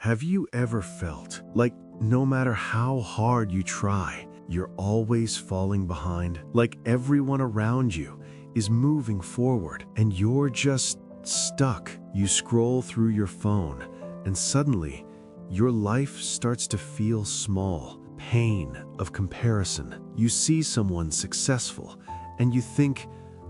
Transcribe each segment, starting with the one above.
Have you ever felt like no matter how hard you try, you're always falling behind? Like everyone around you is moving forward and you're just stuck. You scroll through your phone and suddenly your life starts to feel small. Pain of comparison. You see someone successful and you think,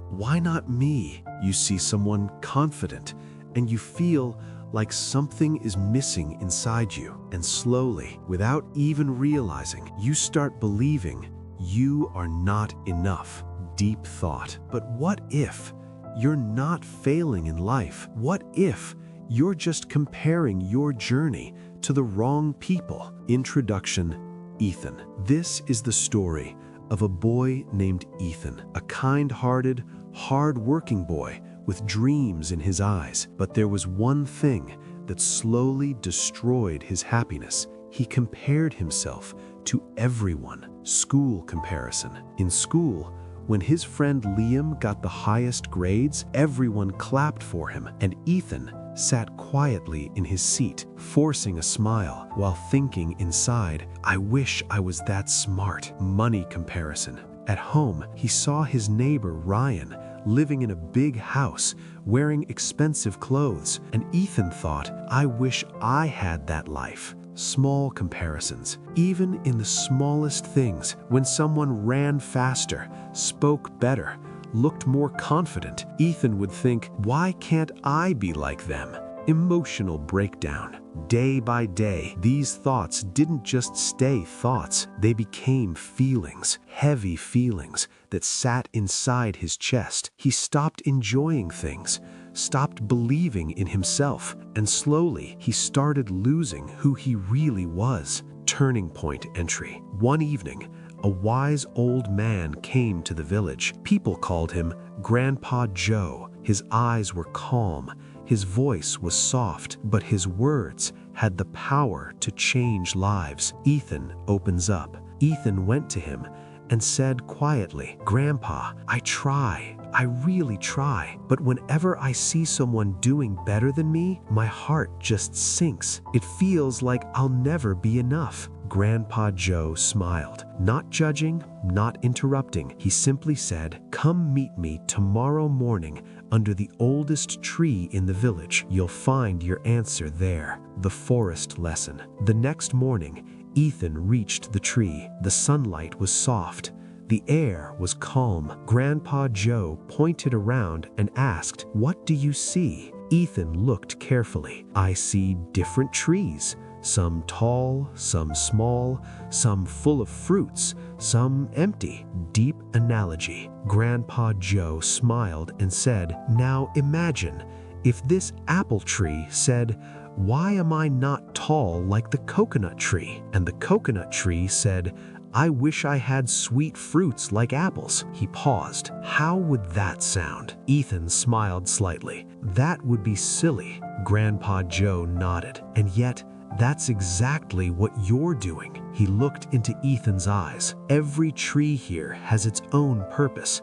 why not me? You see someone confident and you feel like something is missing inside you. And slowly, without even realizing, you start believing you are not enough. Deep thought. But what if you're not failing in life? What if you're just comparing your journey to the wrong people? Introduction: Ethan. This is the story of a boy named Ethan, a kind-hearted, hard-working boy with dreams in his eyes. But there was one thing that slowly destroyed his happiness. He compared himself to everyone. School comparison. In school, when his friend Liam got the highest grades, everyone clapped for him, and Ethan sat quietly in his seat, forcing a smile while thinking inside, I wish I was that smart. Money comparison. At home, he saw his neighbor Ryan living in a big house, wearing expensive clothes, and Ethan thought, I wish I had that life. Small comparisons. Even in the smallest things, when someone ran faster, spoke better, looked more confident, Ethan would think, why can't I be like them? Emotional breakdown. Day by day, these thoughts didn't just stay thoughts, they became feelings, heavy feelings that sat inside his chest. He stopped enjoying things, stopped believing in himself, and slowly he started losing who he really was. Turning point entry. One evening, a wise old man came to the village. People called him Grandpa Joe. His eyes were calm, his voice was soft, but his words had the power to change lives. Ethan opens up. Ethan went to him and said quietly, Grandpa, I really try, but whenever I see someone doing better than me, my heart just sinks. It feels like I'll never be enough. Grandpa Joe smiled, not judging, not interrupting. He simply said, come meet me tomorrow morning under the oldest tree in the village. You'll find your answer there. The forest lesson. The next morning, Ethan reached the tree. The sunlight was soft. The air was calm. Grandpa Joe pointed around and asked, what do you see? Ethan looked carefully. I see different trees. Some tall, some small, some full of fruits, some empty. Deep analogy. Grandpa Joe smiled and said, now imagine if this apple tree said, why am I not tall like the coconut tree? And the coconut tree said, I wish I had sweet fruits like apples. He paused. How would that sound? Ethan smiled slightly. That would be silly. Grandpa Joe nodded. And yet, that's exactly what you're doing. He looked into Ethan's eyes. Every tree here has its own purpose,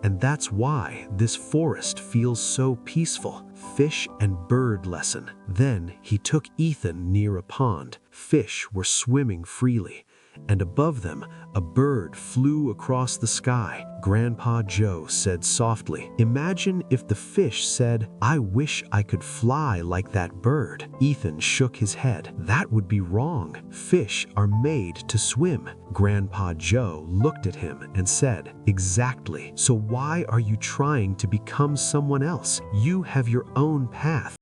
and that's why this forest feels so peaceful. Fish and bird lesson. Then he took Ethan near a pond. Fish were swimming freely, and above them, a bird flew across the sky. Grandpa Joe said softly, imagine if the fish said, I wish I could fly like that bird. Ethan shook his head. That would be wrong. Fish are made to swim. Grandpa Joe looked at him and said, exactly. So why are you trying to become someone else? You have your own path,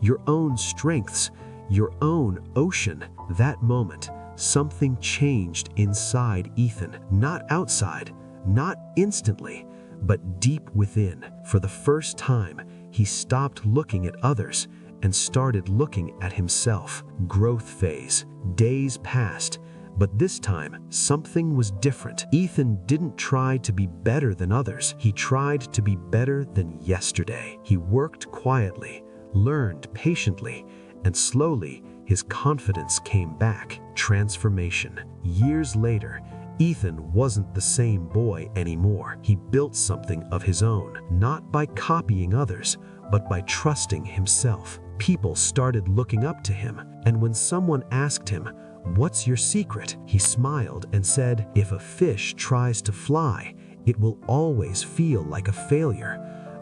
your own strengths, your own ocean. That moment, something changed inside Ethan, not outside, not instantly, but deep within. For the first time, he stopped looking at others and started looking at himself. Growth phase. Days passed, but this time, something was different. Ethan didn't try to be better than others. He tried to be better than yesterday. He worked quietly, learned patiently, and slowly, his confidence came back. Transformation. Years later, Ethan wasn't the same boy anymore. He built something of his own, not by copying others, but by trusting himself. People started looking up to him, and when someone asked him, "What's your secret?" he smiled and said, "If a fish tries to fly, it will always feel like a failure.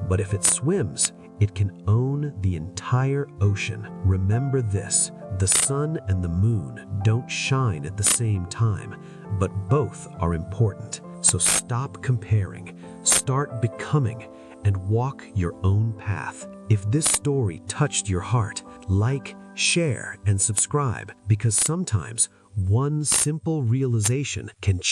But if it swims, it can own the entire ocean." Remember this: the sun and the moon don't shine at the same time, but both are important. So stop comparing, start becoming, and walk your own path. If this story touched your heart, like, share, and subscribe, because sometimes one simple realization can change